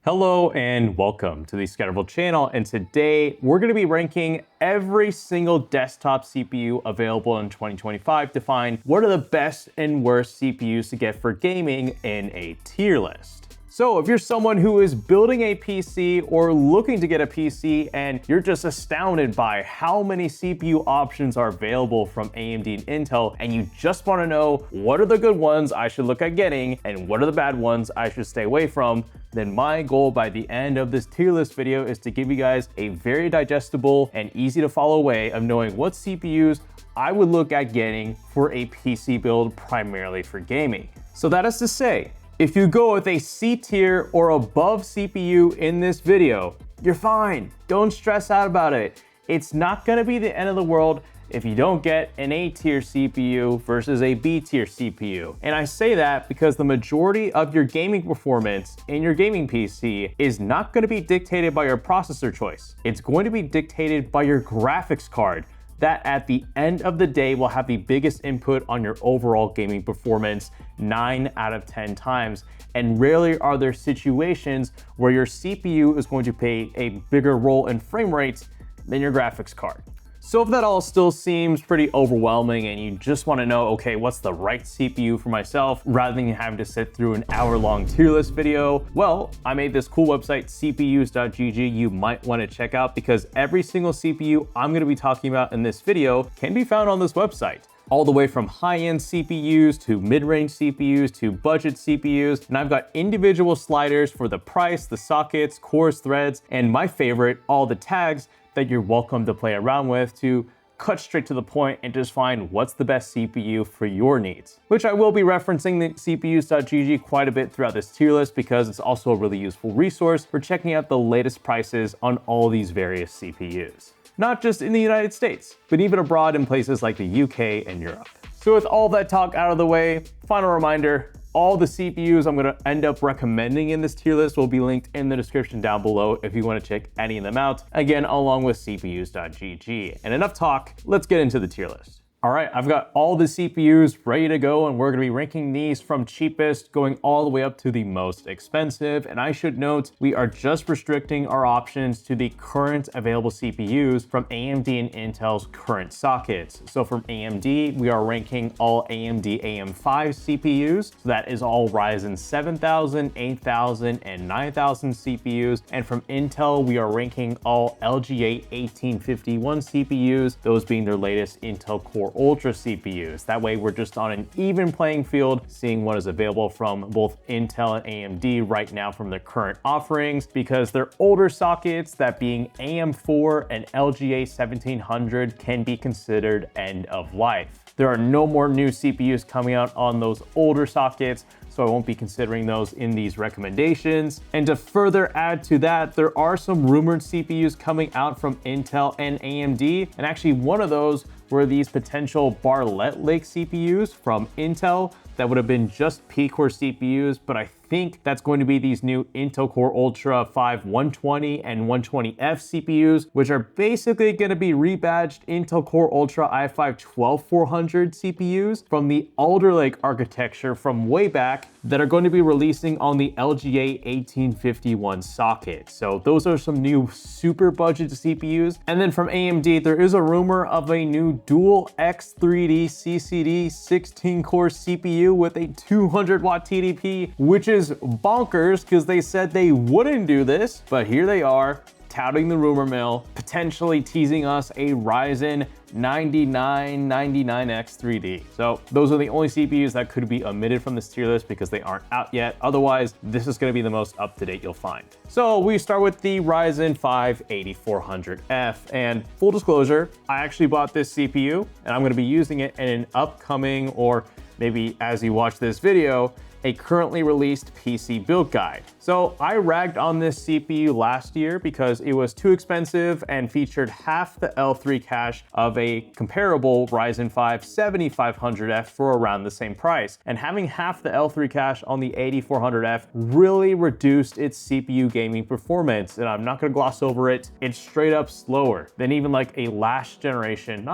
Hello and welcome to the Scatterable channel, and today we're going to be ranking every single desktop CPU available in 2025 to find what are the best and worst CPUs to get for gaming in a tier list. So if you're someone who is building a PC or looking to get a PC and you're just astounded by how many CPU options are available from AMD and Intel, and you just want to know what are the good ones I should look at getting and what are the bad ones I should stay away from, then my goal by the end of this tier list video is to give you guys a very digestible and easy to follow way of knowing what CPUs I would look at getting for a PC build primarily for gaming. So that is to say, if you go with a C tier or above CPU in this video, you're fine. Don't stress out about it. It's not gonna be the end of the world if you don't get an A tier CPU versus a B tier CPU. And I say that because the majority of your gaming performance in your gaming PC is not gonna be dictated by your processor choice. It's going to be dictated by your graphics card. That at the end of the day will have the biggest input on your overall gaming performance 9 out of 10 times. And rarely are there situations where your CPU is going to play a bigger role in frame rates than your graphics card. So if that all still seems pretty overwhelming and you just want to know, okay, what's the right CPU for myself rather than having to sit through an hour-long tier list video, well, I made this cool website, cpus.gg, you might want to check out because every single CPU I'm going to be talking about in this video can be found on this website. All the way from high-end CPUs to mid-range CPUs to budget CPUs. And I've got individual sliders for the price, the sockets, cores, threads, and my favorite, all the tags that you're welcome to play around with to cut straight to the point and just find what's the best CPU for your needs. Which I will be referencing the cpus.gg quite a bit throughout this tier list because it's also a really useful resource for checking out the latest prices on all these various CPUs. Not just in the United States, but even abroad in places like the UK and Europe. So with all that talk out of the way, final reminder, all the CPUs I'm gonna end up recommending in this tier list will be linked in the description down below if you wanna check any of them out. Again, along with cpus.gg. And enough talk, let's get into the tier list. All right, I've got all the CPUs ready to go and we're gonna be ranking these from cheapest going all the way up to the most expensive. And I should note, we are just restricting our options to the current available CPUs from AMD and Intel's current sockets. So from AMD, we are ranking all AMD AM5 CPUs. So that is all Ryzen 7000, 8000, and 9000 CPUs. And from Intel, we are ranking all LGA 1851 CPUs, those being their latest Intel Core Ultra CPUs. That way we're just on an even playing field, seeing what is available from both Intel and AMD right now from their current offerings, because their older sockets, that being AM4 and LGA 1700, can be considered end of life. There are no more new CPUs coming out on those older sockets, so I won't be considering those in these recommendations. And to further add to that, there are some rumored CPUs coming out from Intel and AMD, and actually one of those were these potential Bartlett Lake CPUs from Intel that would have been just P-core CPUs, but I think that's going to be these new Intel Core Ultra 5 120 and 120F CPUs, which are basically going to be rebadged Intel Core Ultra i5 12400 CPUs from the Alder Lake architecture from way back that are going to be releasing on the LGA 1851 socket. So those are some new super budget CPUs. And then from AMD, there is a rumor of a new dual X3D CCD 16 core CPU with a 200 watt TDP, which is bonkers because they said they wouldn't do this, but here they are touting the rumor mill, potentially teasing us a Ryzen 9999X3D. So those are the only CPUs that could be omitted from this tier list because they aren't out yet. Otherwise, this is gonna be the most up-to-date you'll find. So we start with the Ryzen 5 8400F, and full disclosure, I actually bought this CPU and I'm gonna be using it in an upcoming, or maybe as you watch this video, a currently released PC build guide. So I ragged on this CPU last year because it was too expensive and featured half the L3 cache of a comparable Ryzen 5 7500F for around the same price. And having half the L3 cache on the 8400F really reduced its CPU gaming performance. And I'm not gonna gloss over it. It's straight up slower than even like a not last generation,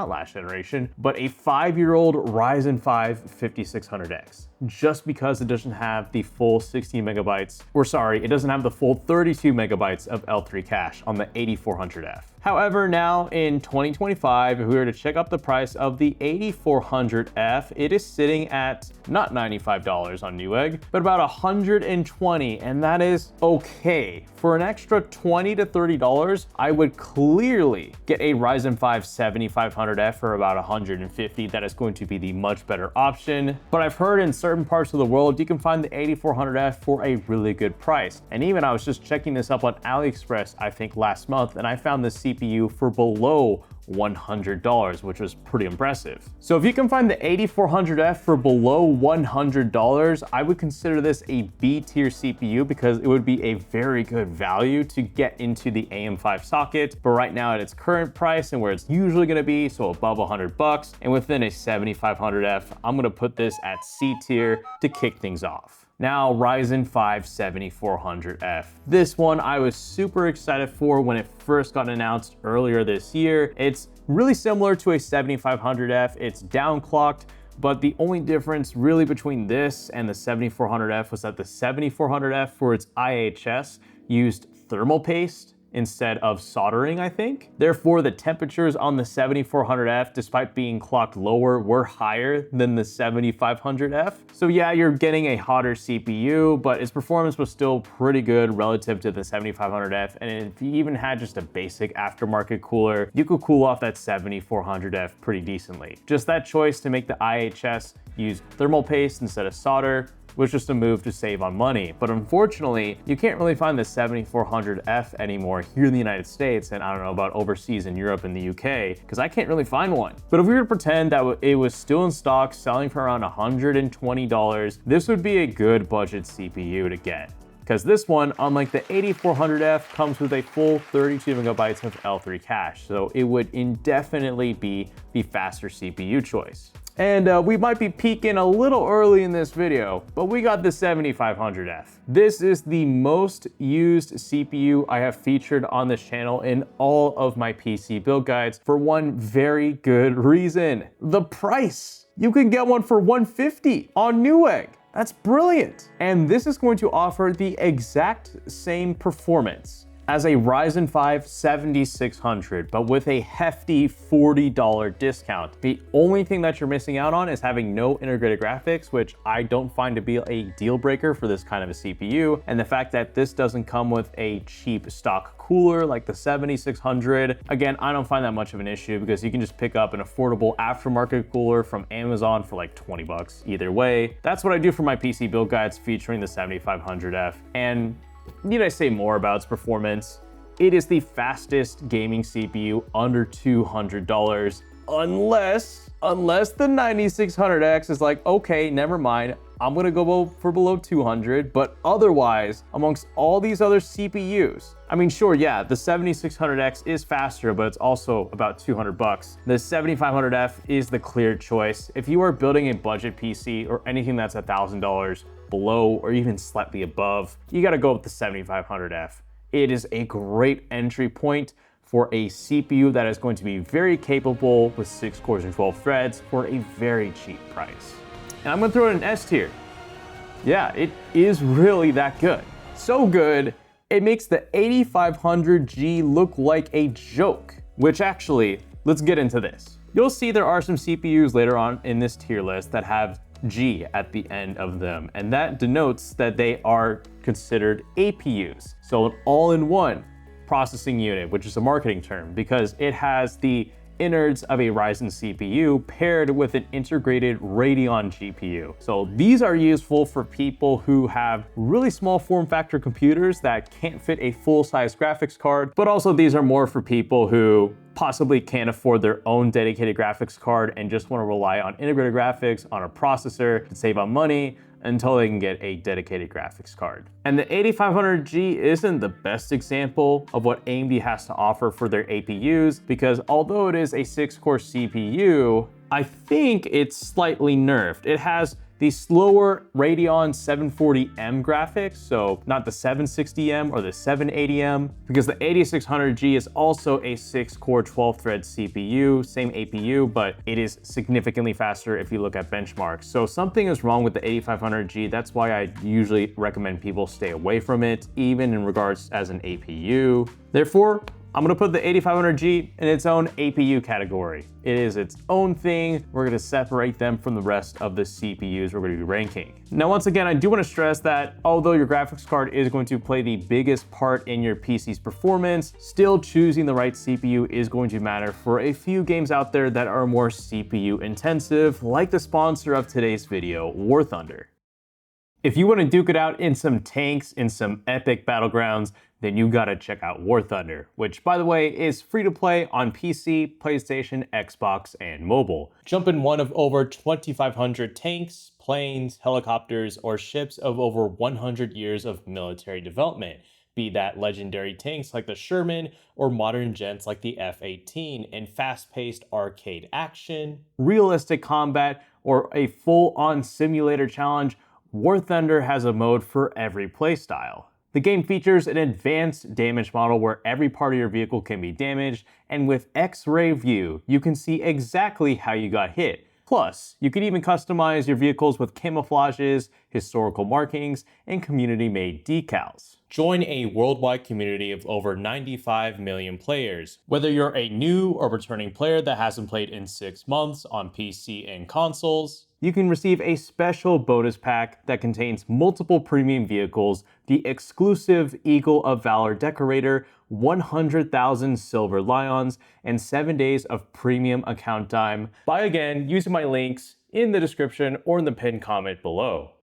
but a 5-year-old Ryzen 5 5600X. Just because it does doesn't have the full 16 megabytes, or sorry, it doesn't have the full 32 megabytes of L3 cache on the 8400F. However, now in 2025, if we were to check up the price of the 8400F, it is sitting at not $95 on Newegg, but about $120, and that is okay. For an extra $20 to $30, I would clearly get a Ryzen 5 7500F for about $150. That is going to be the much better option. But I've heard in certain parts of the world, you can find the 8400F for a really good price. And even I was just checking this up on AliExpress, I think last month, and I found this CPU for below $100, which was pretty impressive. So if you can find the 8400F for below $100, I would consider this a B tier CPU because it would be a very good value to get into the AM5 socket. But right now at its current price and where it's usually gonna be, so above $100, and within a 7500F, I'm gonna put this at C tier to kick things off. Now, Ryzen 5 7400F. This one I was super excited for when it first got announced earlier this year. It's really similar to a 7500F. It's downclocked, but the only difference really between this and the 7400F was that the 7400F for its IHS used thermal paste instead of soldering, I think. Therefore, the temperatures on the 7400F, despite being clocked lower, were higher than the 7500F. So yeah, you're getting a hotter CPU, but its performance was still pretty good relative to the 7500F. And if you even had just a basic aftermarket cooler, you could cool off that 7400F pretty decently. Just that choice to make the IHS use thermal paste instead of solder was just a move to save on money. But unfortunately, you can't really find the 7400F anymore here in the United States, and I don't know about overseas in Europe and the UK, because I can't really find one. But if we were to pretend that it was still in stock, selling for around $120, this would be a good budget CPU to get. Because this one, unlike the 8400F, comes with a full 32 megabytes of L3 cache, so it would indefinitely be the faster CPU choice. And we might be peaking a little early in this video, but we got the 7500F. This is the most used CPU I have featured on this channel in all of my PC build guides for one very good reason: the price. You can get one for $150 on Newegg. That's brilliant. And this is going to offer the exact same performance as a Ryzen 5 7600, but with a hefty $40 discount. The only thing that you're missing out on is having no integrated graphics, which I don't find to be a deal breaker for this kind of a CPU. And the fact that this doesn't come with a cheap stock cooler like the 7600, again, I don't find that much of an issue because you can just pick up an affordable aftermarket cooler from Amazon for like 20 bucks either way. That's what I do for my PC build guides featuring the 7500F. And need I say more about its performance? It is the fastest gaming CPU under $200, unless the 9600X is like, okay, never mind, I'm gonna go for below 200, but otherwise, amongst all these other CPUs, I mean, sure, yeah, the 7600X is faster, but it's also about 200 bucks. The 7500F is the clear choice. If you are building a budget PC or anything that's $1,000 below or even slightly above, you gotta go with the 7500F. It is a great entry point for a CPU that is going to be very capable with 6 cores and 12 threads for a very cheap price. And I'm gonna throw it in S tier. Yeah, it is really that good. So good, it makes the 8500G look like a joke, which actually, let's get into this. You'll see there are some CPUs later on in this tier list that have G at the end of them, and that denotes that they are considered APUs. So an all-in-one processing unit, which is a marketing term because it has the innards of a Ryzen CPU paired with an integrated Radeon GPU. So these are useful for people who have really small form factor computers that can't fit a full-size graphics card, but also these are more for people who possibly can't afford their own dedicated graphics card and just want to rely on integrated graphics on a processor to save on money until they can get a dedicated graphics card. And the 8500G isn't the best example of what AMD has to offer for their APUs because although it is a 6-core CPU, I think it's slightly nerfed. It has the slower Radeon 740M graphics, so not the 760M or the 780M, because the 8600G is also a 6-core 12-thread CPU, same APU, but it is significantly faster if you look at benchmarks. So something is wrong with the 8500G. That's why I usually recommend people stay away from it, even in regards as an APU. Therefore, I'm gonna put the 8500G in its own APU category. It is its own thing. We're gonna separate them from the rest of the CPUs we're gonna be ranking. Now, once again, I do wanna stress that although your graphics card is going to play the biggest part in your PC's performance, still choosing the right CPU is going to matter for a few games out there that are more CPU intensive, like the sponsor of today's video, War Thunder. If you want to duke it out in some tanks, in some epic battlegrounds, then you gotta check out War Thunder, which, by the way, is free to play on PC, PlayStation, Xbox, and mobile. Jump in one of over 2,500 tanks, planes, helicopters, or ships of over 100 years of military development, be that legendary tanks like the Sherman or modern jets like the F-18, in fast-paced arcade action, realistic combat, or a full-on simulator challenge. War Thunder has a mode for every playstyle. The game features an advanced damage model where every part of your vehicle can be damaged, and with X-ray view, you can see exactly how you got hit. Plus, you can even customize your vehicles with camouflages, historical markings, and community-made decals. Join a worldwide community of over 95 million players. Whether you're a new or returning player that hasn't played in 6 months on PC and consoles, you can receive a special bonus pack that contains multiple premium vehicles, the exclusive Eagle of Valor decorator, 100,000 silver lions, and 7 days of premium account time. Buy again using my links in the description or in the pinned comment below.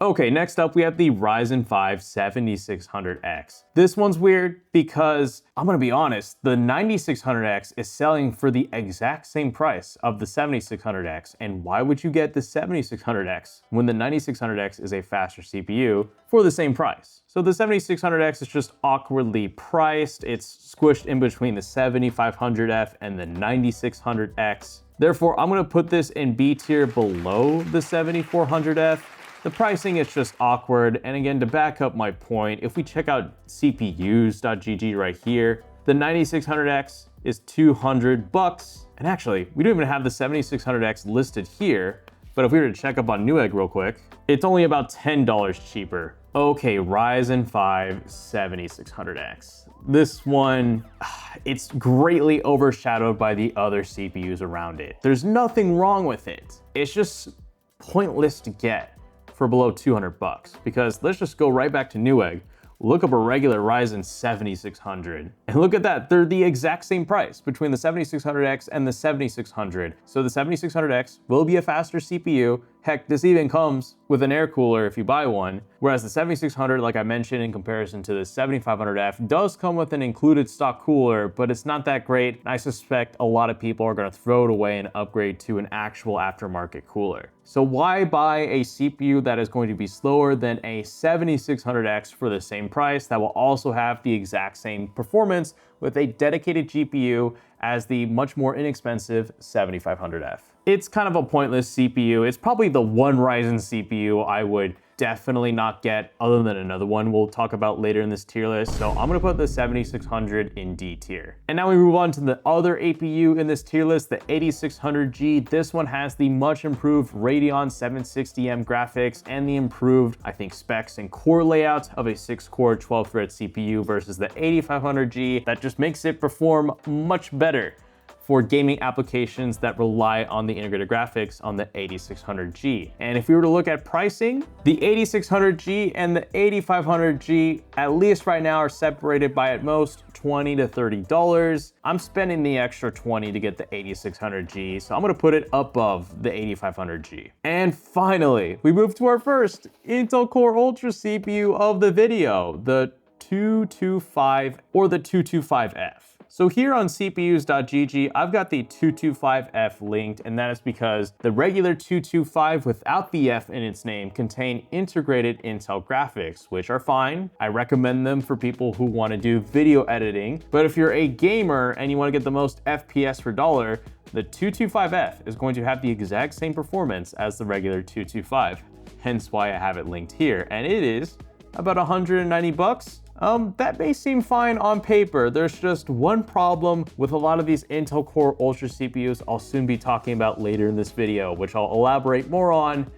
Okay, next up we have the Ryzen 5 7600X. This one's weird because, I'm gonna be honest, the 9600X is selling for the exact same price of the 7600X, and why would you get the 7600X when the 9600X is a faster CPU for the same price? So the 7600X is just awkwardly priced. It's squished in between the 7500F and the 9600X. Therefore, I'm gonna put this in B tier below the 7400F. The pricing is just awkward, and again, to back up my point, if we check out cpus.gg right here, the 9600X is 200 bucks, and actually, we don't even have the 7600X listed here, but if we were to check up on Newegg real quick, it's only about $10 cheaper. Okay, Ryzen 5 7600X. This one, it's greatly overshadowed by the other CPUs around it. There's nothing wrong with it. It's just pointless to get for below 200 bucks, because let's just go right back to Newegg, look up a regular Ryzen 7600, and look at that, they're the exact same price between the 7600X and the 7600. So the 7600X will be a faster CPU. Heck, this even comes with an air cooler if you buy one, whereas the 7600, like I mentioned, in comparison to the 7500F, does come with an included stock cooler, but it's not that great, and I suspect a lot of people are gonna throw it away and upgrade to an actual aftermarket cooler. So why buy a CPU that is going to be slower than a 7600X for the same price that will also have the exact same performance with a dedicated GPU as the much more inexpensive 7500F? It's kind of a pointless CPU. It's probably the one Ryzen CPU I would definitely not get, other than another one we'll talk about later in this tier list. So I'm gonna put the 7600 in D tier. And now we move on to the other APU in this tier list, the 8600G. This one has the much improved Radeon 760M graphics and the improved, I think, specs and core layout of a 6-core 12-thread CPU versus the 8500G. That just makes it perform much better for gaming applications that rely on the integrated graphics on the 8600G. And if we were to look at pricing, the 8600G and the 8500G, at least right now, are separated by at most $20 to $30. I'm spending the extra $20 to get the 8600G, so I'm gonna put it above the 8500G. And finally, we move to our first Intel Core Ultra CPU of the video, the 225 or the 225F. So here on CPUs.gg, I've got the 225F linked, and that is because the regular 225 without the F in its name contain integrated Intel graphics, which are fine. I recommend them for people who want to do video editing. But if you're a gamer and you want to get the most FPS per dollar, the 225F is going to have the exact same performance as the regular 225. Hence why I have it linked here, and it is about 190 bucks. That may seem fine on paper. There's just one problem with a lot of these Intel Core Ultra CPUs I'll soon be talking about later in this video, which I'll elaborate more on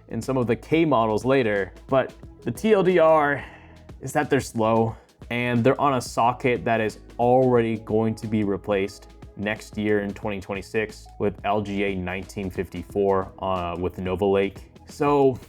in some of the K models later. But the TLDR is that they're slow, and they're on a socket that is already going to be replaced next year in 2026 with LGA 1954 with Nova Lake. So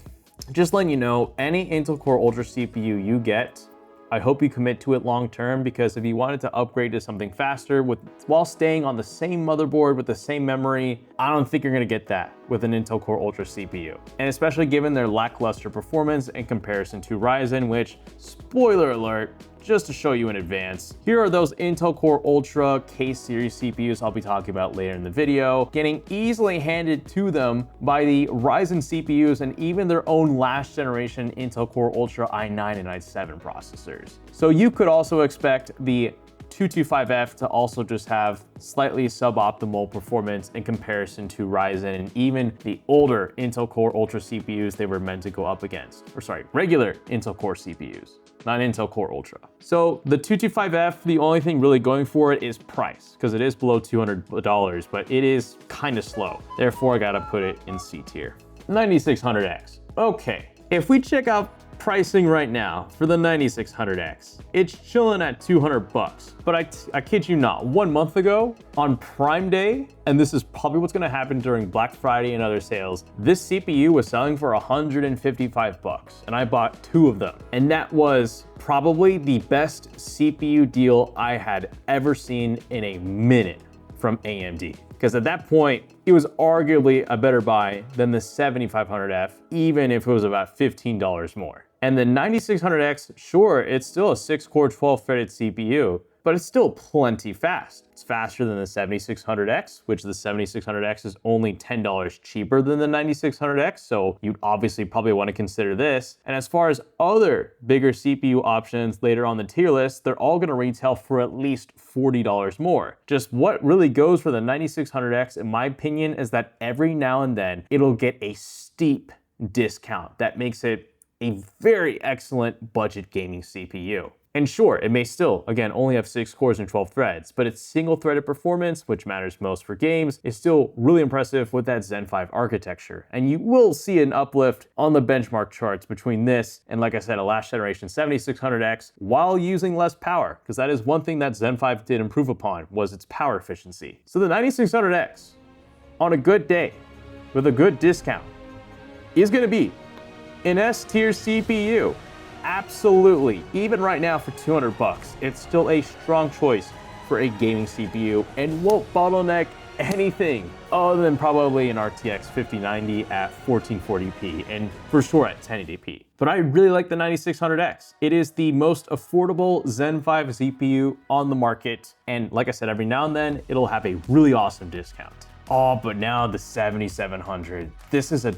just letting you know, any Intel Core Ultra CPU you get, I hope you commit to it long term, because if you wanted to upgrade to something faster while staying on the same motherboard with the same memory, I don't think you're gonna get that with an Intel Core Ultra CPU. And especially given their lackluster performance in comparison to Ryzen, which, spoiler alert, just to show you in advance, here are those Intel Core Ultra K-series CPUs I'll be talking about later in the video, getting easily handed to them by the Ryzen CPUs and even their own last generation Intel Core Ultra i9 and i7 processors. So you could also expect the 225F to also just have slightly suboptimal performance in comparison to Ryzen and even the older Intel Core Ultra CPUs they were meant to go up against. Or sorry, regular Intel Core CPUs, not Intel Core Ultra. So the 225F, the only thing really going for it is price, because it is below $200, but it is kind of slow. Therefore, I gotta put it in C tier. 9600X. Okay, if we check out pricing right now for the 9600X, it's chilling at 200 bucks. But I kid you not, 1 month ago on Prime Day, and this is probably what's gonna happen during Black Friday and other sales, this CPU was selling for 155 bucks, and I bought 2 of them. And that was probably the best CPU deal I had ever seen in a minute from AMD. Because at that point, it was arguably a better buy than the 7500F, even if it was about $15 more. And the 9600X, sure, it's still a 6-core 12-threaded CPU, but it's still plenty fast. It's faster than the 7600X, which the 7600X is only $10 cheaper than the 9600X, so you'd obviously probably want to consider this. And as far as other bigger CPU options later on the tier list, they're all going to retail for at least $40 more. Just what really goes for the 9600X, in my opinion, is that every now and then it'll get a steep discount that makes it a very excellent budget gaming CPU. And sure, it may still, again, only have 6 cores and 12 threads, but its single-threaded performance, which matters most for games, is still really impressive with that Zen 5 architecture. And you will see an uplift on the benchmark charts between this and, like I said, a last generation 7600X while using less power, because that is one thing that Zen 5 did improve upon, was its power efficiency. So the 9600X, on a good day, with a good discount, is gonna be an S-tier CPU. Absolutely. Even right now for 200 bucks, it's still a strong choice for a gaming CPU and won't bottleneck anything other than probably an RTX 5090 at 1440p and for sure at 1080p. But I really like the 9600X. It is the most affordable Zen 5 CPU on the market. And like I said, every now and then it'll have a really awesome discount. Oh, but now the 7700. This is a...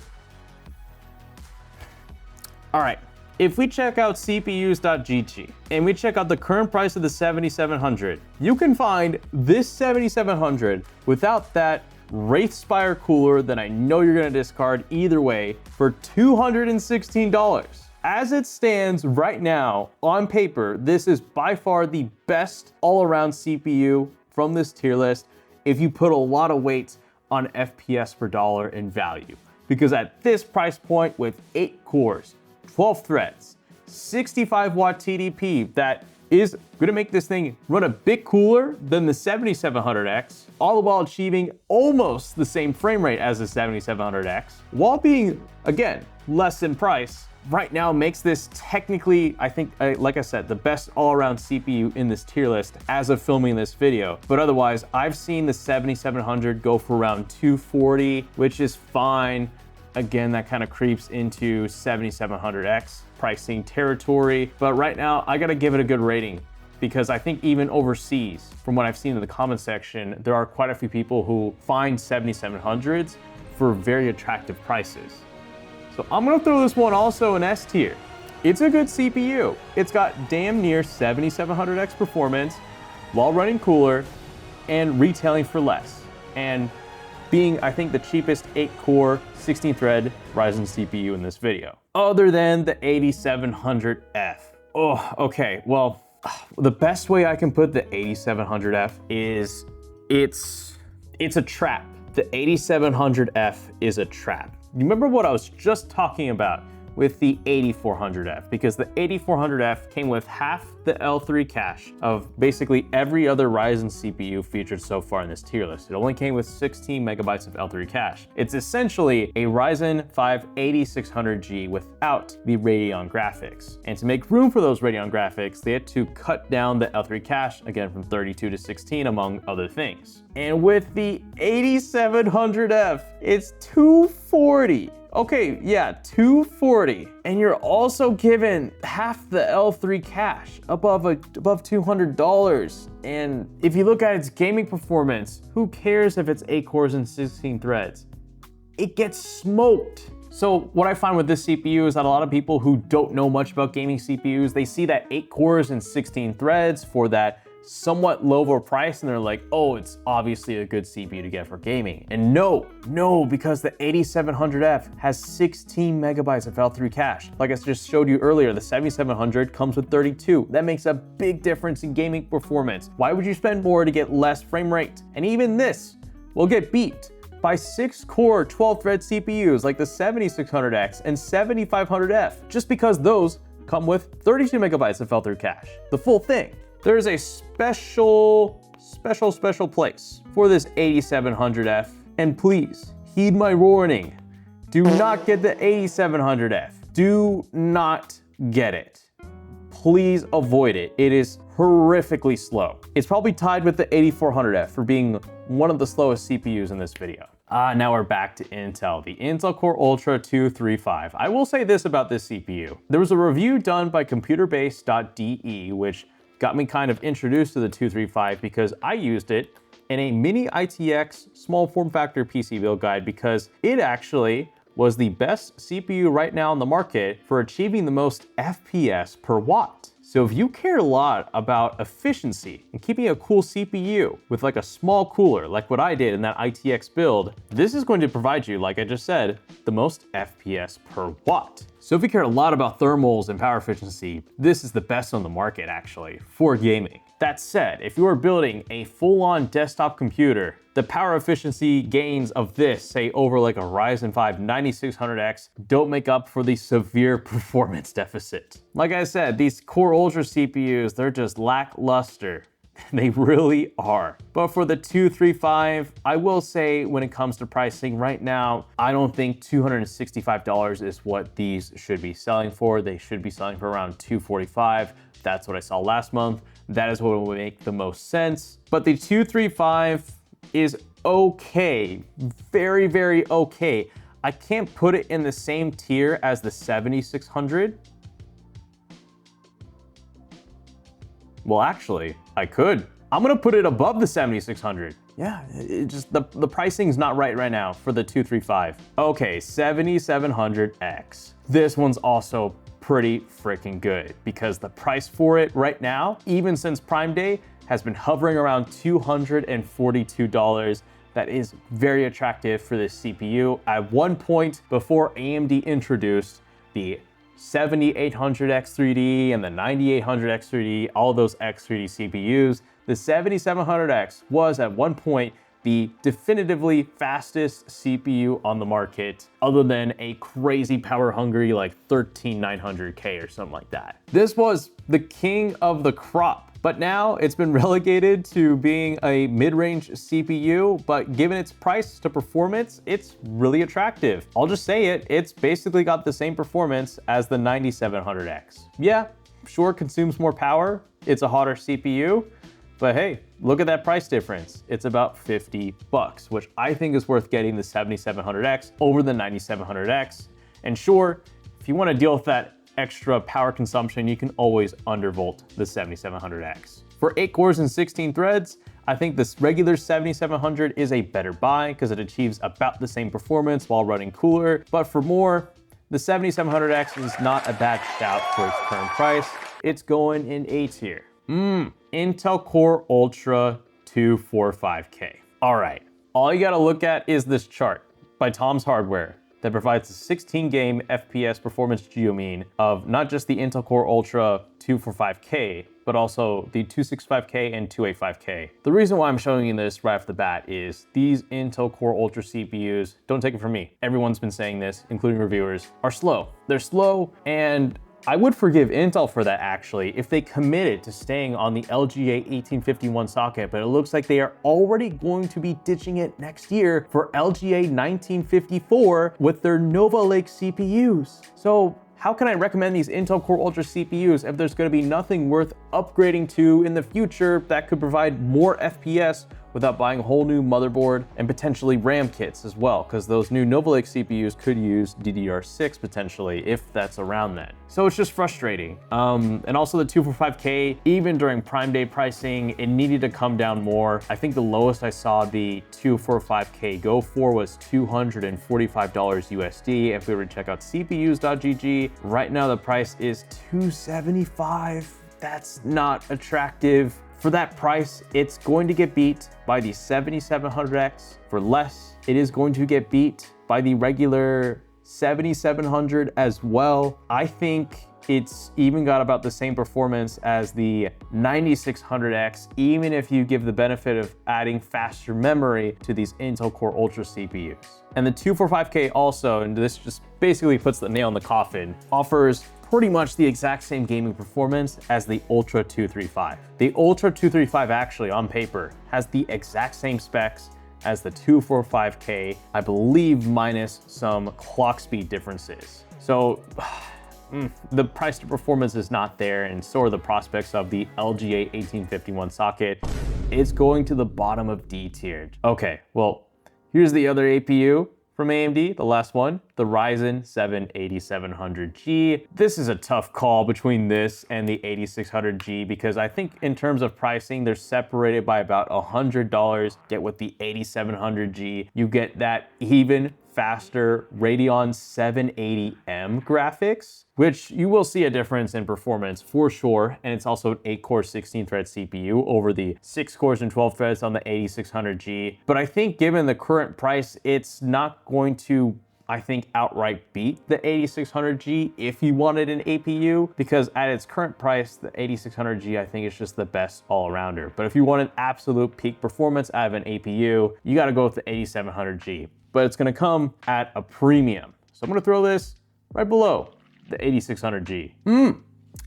All right. If we check out CPUs.gg and we check out the current price of the 7700, you can find this 7700 without that Wraithspire cooler that I know you're gonna discard either way for $216. As it stands right now, on paper, this is by far the best all-around CPU from this tier list if you put a lot of weight on FPS per dollar in value. Because at this price point with 8 cores, 12 threads, 65 watt TDP that is gonna make this thing run a bit cooler than the 7700X, all the while achieving almost the same frame rate as the 7700X, while being, again, less in price, right now makes this technically, I think, like I said, the best all-around CPU in this tier list as of filming this video. But otherwise, I've seen the 7700 go for around 240, which is fine. Again, that kind of creeps into 7700X pricing territory. But right now, I gotta give it a good rating because I think even overseas, from what I've seen in the comment section, there are quite a few people who find 7700s for very attractive prices. So I'm gonna throw this one also in S tier. It's a good CPU. It's got damn near 7700X performance while running cooler and retailing for less. And being, I think, the cheapest 8-core, 16-thread Ryzen CPU in this video. Other than the 8700F. Oh, okay, well, the best way I can put the 8700F is it's a trap. The 8700F is a trap. You remember what I was just talking about with the 8400F, because the 8400F came with half the L3 cache of basically every other Ryzen CPU featured so far in this tier list. It only came with 16 megabytes of L3 cache. It's essentially a Ryzen 5 8600G without the Radeon graphics. And to make room for those Radeon graphics, they had to cut down the L3 cache, again from 32 to 16, among other things. And with the 8700F, it's 240. Okay, yeah, 240. And you're also given half the L3 cache, above $200. And if you look at its gaming performance, who cares if it's 8 cores and 16 threads? It gets smoked. So what I find with this CPU is that a lot of people who don't know much about gaming CPUs, they see that 8 cores and 16 threads for that somewhat lower price, and they're like, oh, it's obviously a good CPU to get for gaming. And no, because the 8700F has 16 megabytes of L3 cache. Like I just showed you earlier, the 7700 comes with 32. That makes a big difference in gaming performance. Why would you spend more to get less frame rate? And even this will get beat by 6-core 12-thread CPUs like the 7600X and 7500F, just because those come with 32 megabytes of L3 cache. The full thing. There is a special place for this 8700F, and please heed my warning. Do not get the 8700F. Do not get it. Please avoid it. It is horrifically slow. It's probably tied with the 8400F for being one of the slowest CPUs in this video. Now we're back to Intel, the Intel Core Ultra 235. I will say this about this CPU. There was a review done by computerbase.de, which got me kind of introduced to the 235 because I used it in a mini ITX small form factor PC build guide, because it actually was the best CPU right now on the market for achieving the most FPS per watt. So if you care a lot about efficiency and keeping a cool CPU with like a small cooler, like what I did in that ITX build, this is going to provide you, like I just said, the most FPS per watt. So if you care a lot about thermals and power efficiency, this is the best on the market actually for gaming. That said, if you are building a full-on desktop computer, the power efficiency gains of this, say over like a Ryzen 5 9600X, don't make up for the severe performance deficit. Like I said, these Core Ultra CPUs, they're just lackluster. They really are. But for the 235, I will say when it comes to pricing right now, I don't think $265 is what these should be selling for. They should be selling for around $245. That's what I saw last month. That is what will make the most sense. But the 235 is okay, very, very okay. I can't put it in the same tier as the 7600. Well, actually, I could. I'm gonna put it above the 7600. Yeah, it just, the pricing's not right now for the 235. Okay, 7700X. This one's also pretty freaking good because the price for it right now, even since Prime Day, has been hovering around $242. That is very attractive for this CPU. At one point before AMD introduced the 7800X3D and the 9800X3D, all those X3D CPUs, the 7700X was at one point the definitively fastest CPU on the market, other than a crazy power hungry like 13900K or something like that. This was the king of the crop. But now it's been relegated to being a mid-range CPU, but given its price to performance, it's really attractive. I'll just say it, it's basically got the same performance as the 9700X. Yeah, sure, it consumes more power, it's a hotter CPU, but hey, look at that price difference. It's about $50, which I think is worth getting the 7700X over the 9700X. And sure, if you want to deal with that extra power consumption, you can always undervolt the 7700X. For 8 cores and 16 threads, I think this regular 7700 is a better buy because it achieves about the same performance while running cooler. But for more, the 7700X is not a bad shout for its current price. It's going in A tier. Intel Core Ultra 245K. All right, all you gotta look at is this chart by Tom's Hardware that provides a 16 game FPS performance geomean of not just the Intel Core Ultra 245K, but also the 265K and 285K. The reason why I'm showing you this right off the bat is these Intel Core Ultra CPUs, don't take it from me, everyone's been saying this, including reviewers, are slow. They're slow, and I would forgive Intel for that actually if they committed to staying on the LGA 1851 socket, but it looks like they are already going to be ditching it next year for LGA 1954 with their Nova Lake CPUs. So how can I recommend these Intel Core Ultra CPUs if there's going to be nothing worth upgrading to in the future that could provide more FPS without buying a whole new motherboard and potentially RAM kits as well, because those new Nova Lake CPUs could use DDR6 potentially if that's around then. So it's just frustrating. And also the 245K, even during Prime Day pricing, it needed to come down more. I think the lowest I saw the 245K go for was $245 USD. If we were to check out CPUs.gg, right now the price is $275. That's not attractive. For that price, it's going to get beat by the 7700X. For less, it is going to get beat by the regular 7700 as well. I think it's even got about the same performance as the 9600X, even if you give the benefit of adding faster memory to these Intel Core Ultra CPUs. And the 245K also, and this just basically puts the nail in the coffin, offers pretty much the exact same gaming performance as the Ultra 235. The Ultra 235 actually, on paper, has the exact same specs as the 245K, I believe minus some clock speed differences. So the price to performance is not there, and so are the prospects of the LGA 1851 socket. It's going to the bottom of D tiered. Okay, well, here's the other APU from AMD, the last one, the Ryzen 7 8700G. This is a tough call between this and the 8600G because I think in terms of pricing, they're separated by about $100. Yet with the 8700G, you get that even faster Radeon 780M graphics, which you will see a difference in performance for sure. And it's also an 8-core 16-thread CPU over the 6 cores and 12 threads on the 8600G. But I think given the current price, it's not going to, I think, outright beat the 8600G if you wanted an APU, because at its current price, the 8600G, I think, is just the best all-arounder. But if you want an absolute peak performance out of an APU, you got to go with the 8700G. But it's going to come at a premium. So I'm going to throw this right below the 8600G.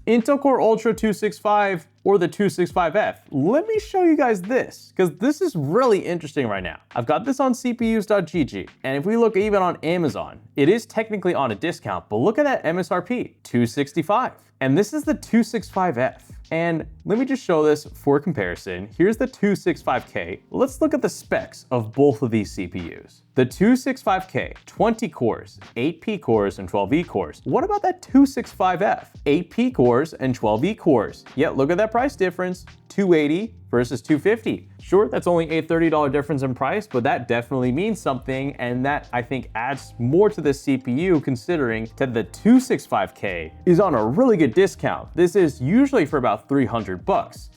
Intel Core Ultra 265 or the 265F. Let me show you guys this, because this is really interesting right now. I've got this on CPUs.gg, and if we look even on Amazon, it is technically on a discount, but look at that MSRP, $265. And this is the 265F. And let me just show this for comparison. Here's the 265K. Let's look at the specs of both of these CPUs. The 265K, 20 cores, 8 P cores, and 12 E cores. What about that 265F? 8 P cores and 12 E cores. Yet look at that price difference, $280 versus $250. Sure, that's only a $30 difference in price, but that definitely means something, and that I think adds more to this CPU considering that the 265K is on a really good discount. This is usually for about $300.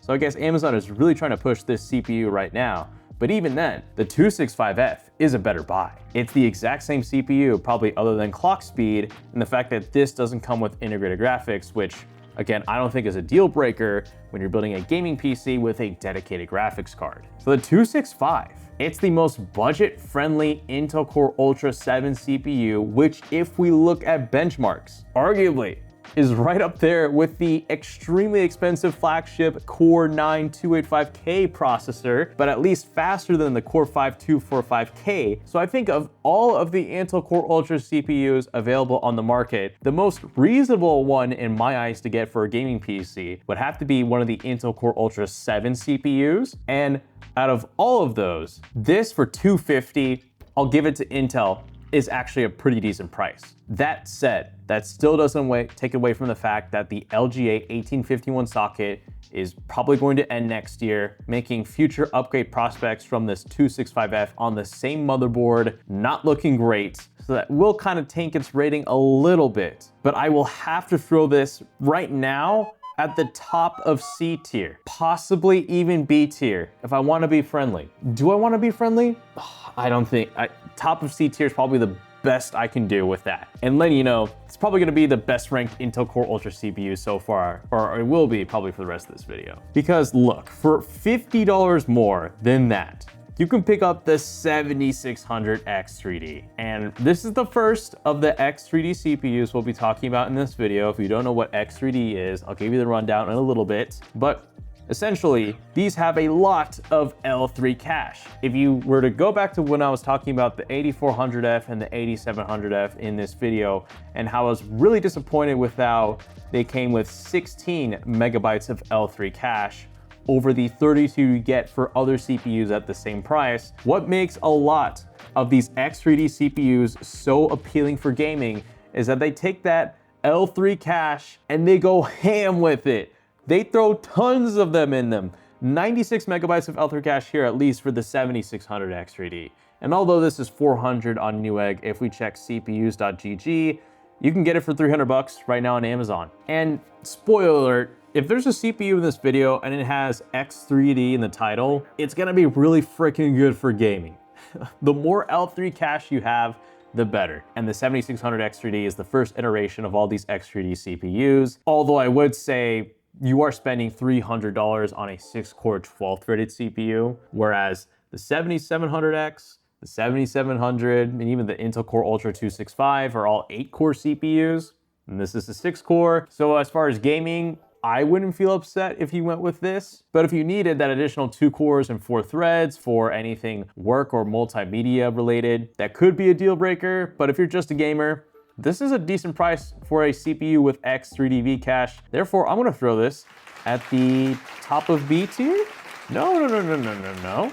So I guess Amazon is really trying to push this CPU right now. But even then, the 265F is a better buy. It's the exact same CPU, probably other than clock speed, and the fact that this doesn't come with integrated graphics, which again, I don't think is a deal breaker when you're building a gaming PC with a dedicated graphics card. So the 265, it's the most budget-friendly Intel Core Ultra 7 CPU, which if we look at benchmarks, arguably is right up there with the extremely expensive flagship Core 9 285K processor, but at least faster than the Core 5 245K. So I think of all of the Intel Core Ultra CPUs available on the market, the most reasonable one in my eyes to get for a gaming PC would have to be one of the Intel Core Ultra 7 CPUs. And out of all of those, this for $250, I'll give it to Intel is actually a pretty decent price. That said, that still doesn't take away from the fact that the LGA 1851 socket is probably going to end next year, making future upgrade prospects from this 265F on the same motherboard not looking great. So that will kind of tank its rating a little bit. But I will have to throw this right now at the top of C tier, possibly even B tier, if I want to be friendly. Do I want to be friendly? I don't think. Top of C tier is probably the best I can do with that. And letting you know, it's probably gonna be the best ranked Intel Core Ultra CPU so far, or it will be probably for the rest of this video. Because look, for $50 more than that, you can pick up the 7600 X3D. And this is the first of the X3D CPUs we'll be talking about in this video. If you don't know what X3D is, I'll give you the rundown in a little bit. But essentially, these have a lot of L3 cache. If you were to go back to when I was talking about the 8400F and the 8700F in this video, and how I was really disappointed with how they came with 16 megabytes of L3 cache over the 32 you get for other CPUs at the same price, what makes a lot of these X3D CPUs so appealing for gaming is that they take that L3 cache and they go ham with it. They throw tons of them in them. 96 megabytes of L3 cache here, at least for the 7600 X3D. And although this is 400 on Newegg, if we check cpus.gg, you can get it for 300 bucks right now on Amazon. And spoiler alert, if there's a CPU in this video and it has X3D in the title, it's gonna be really freaking good for gaming. The more L3 cache you have, the better. And the 7600 X3D is the first iteration of all these X3D CPUs. Although I would say you are spending $300 on a 6-core 12-threaded CPU, whereas the 7700X, the 7700, and even the Intel Core Ultra 265 are all 8-core CPUs, and this is a 6-core. So as far as gaming, I wouldn't feel upset if you went with this, but if you needed that additional 2 cores and 4 threads for anything work or multimedia related, that could be a deal breaker. But if you're just a gamer, this is a decent price for a CPU with X3D cache. Therefore, I'm gonna throw this at the top of B tier. No.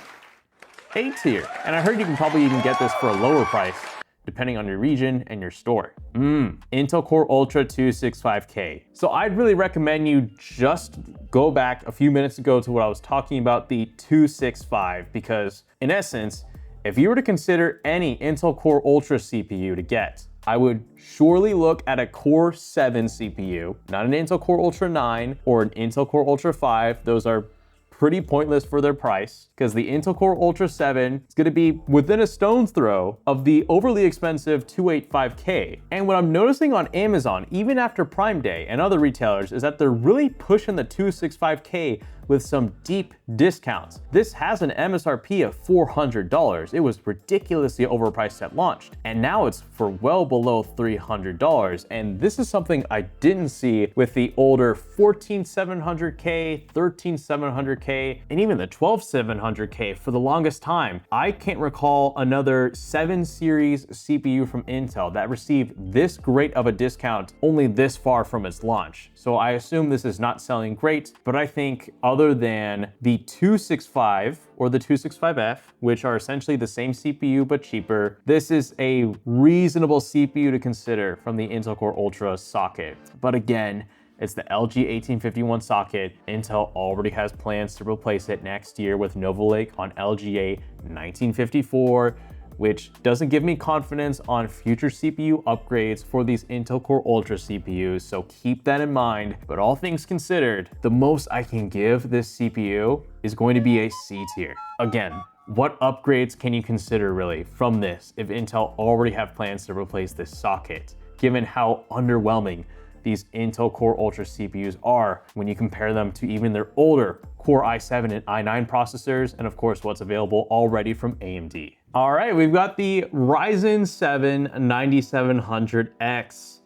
A tier. And I heard you can probably even get this for a lower price, depending on your region and your store. Intel Core Ultra 265K. So I'd really recommend you just go back a few minutes ago to what I was talking about, the 265, because in essence, if you were to consider any Intel Core Ultra CPU to get, I would surely look at a Core 7 CPU, not an Intel Core Ultra 9 or an Intel Core Ultra 5. Those are pretty pointless for their price, because the Intel Core Ultra 7 is going to be within a stone's throw of the overly expensive 285K. And what I'm noticing on Amazon, even after Prime Day and other retailers, is that they're really pushing the 265K with some deep discounts. This has an MSRP of $400. It was ridiculously overpriced at launch, and now it's for well below $300. And this is something I didn't see with the older 14700K, 13700K, and even the 12700K for the longest time. I can't recall another 7 series CPU from Intel that received this great of a discount only this far from its launch. So I assume this is not selling great, but I think other than the 265 or the 265F, which are essentially the same CPU but cheaper, this is a reasonable CPU to consider from the Intel Core Ultra socket. But again, it's the LG 1851 socket. Intel already has plans to replace it next year with Nova Lake on LGA 1954, which doesn't give me confidence on future CPU upgrades for these Intel Core Ultra CPUs, so keep that in mind. But all things considered, the most I can give this CPU is going to be a C tier. Again, what upgrades can you consider really from this if Intel already have plans to replace this socket, given how underwhelming these Intel Core Ultra CPUs are when you compare them to even their older Core i7 and i9 processors, and of course what's available already from AMD. All right, we've got the Ryzen 7 9700X.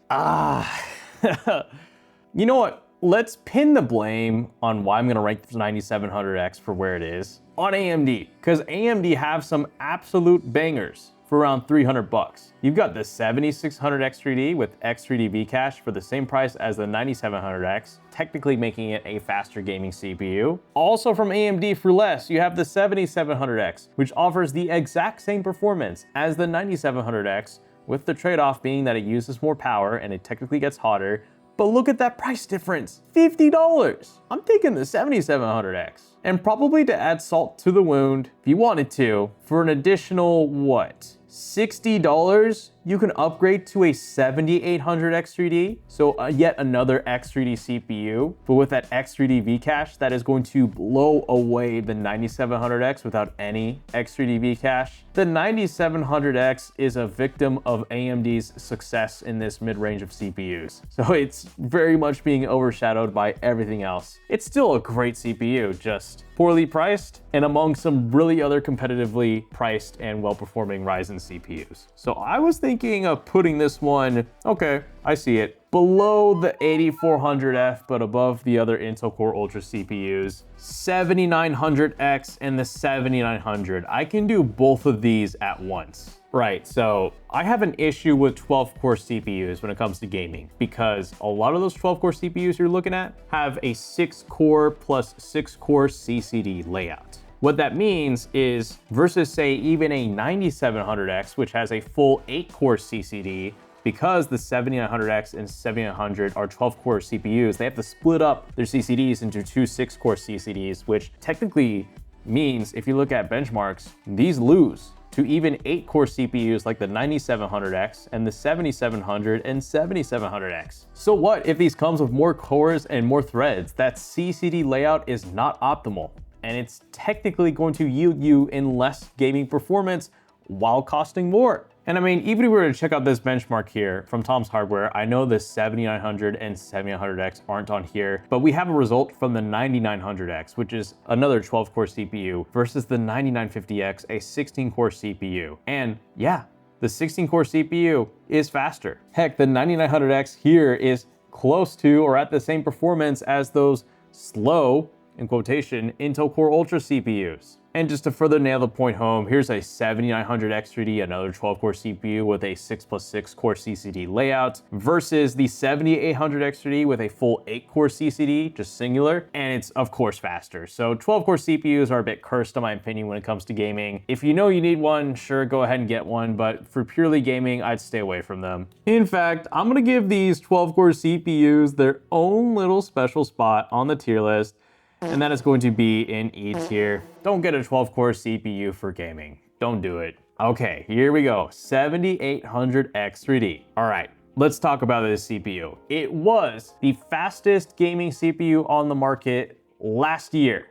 You know what? Let's pin the blame on why I'm gonna rank the 9700X for where it is on AMD, because AMD have some absolute bangers for around 300 bucks. You've got the 7600X3D with X3D V-Cache for the same price as the 9700X, technically making it a faster gaming CPU. Also from AMD for less, you have the 7700X, which offers the exact same performance as the 9700X, with the trade-off being that it uses more power and it technically gets hotter. But look at that price difference, $50. I'm taking the 7700X. And probably to add salt to the wound, if you wanted to, for an additional, what, $60, you can upgrade to a 7800X3D, so yet another X3D CPU, but with that X3D V-Cache, that is going to blow away the 9700X without any X3D V-Cache. The 9700X is a victim of AMD's success in this mid-range of CPUs, so it's very much being overshadowed by everything else. It's still a great CPU, just poorly priced and among some really other competitively priced and well-performing Ryzen CPUs. So I was thinking of putting this one, okay, I see it, below the 8400F, but above the other Intel Core Ultra CPUs, 7900X and the 7900. I can do both of these at once. Right, so I have an issue with 12-core CPUs when it comes to gaming, because a lot of those 12-core CPUs you're looking at have a 6-core plus 6-core CCD layout. What that means is, versus say even a 9700X, which has a full 8-core CCD, because the 7900X and 7900 are 12-core CPUs, they have to split up their CCDs into two 6-core CCDs, which technically means, if you look at benchmarks, these lose to even 8-core CPUs like the 9700X and the 7700 and 7700X. So what if these comes with more cores and more threads? That CCD layout is not optimal, and it's technically going to yield you in less gaming performance while costing more. And I mean, even if we were to check out this benchmark here from Tom's Hardware, I know the 7900 and 7900X aren't on here, but we have a result from the 9900X, which is another 12-core CPU, versus the 9950X, a 16-core CPU. And yeah, the 16-core CPU is faster. Heck, the 9900X here is close to or at the same performance as those slow, in quotation, Intel Core Ultra CPUs. And just to further nail the point home, here's a 7900X3D, another 12-core CPU with a 6+6 core CCD layout, versus the 7800X3D with a full 8-core CCD, just singular, and it's of course faster. So 12-core CPUs are a bit cursed in my opinion when it comes to gaming. If you know you need one, sure, go ahead and get one, but for purely gaming, I'd stay away from them. In fact, I'm gonna give these 12-core CPUs their own little special spot on the tier list, and that is going to be in E tier. Don't get a 12-core CPU for gaming. Don't do it. Okay, here we go. 7800X3D. All right, let's talk about this CPU. It was the fastest gaming CPU on the market last year.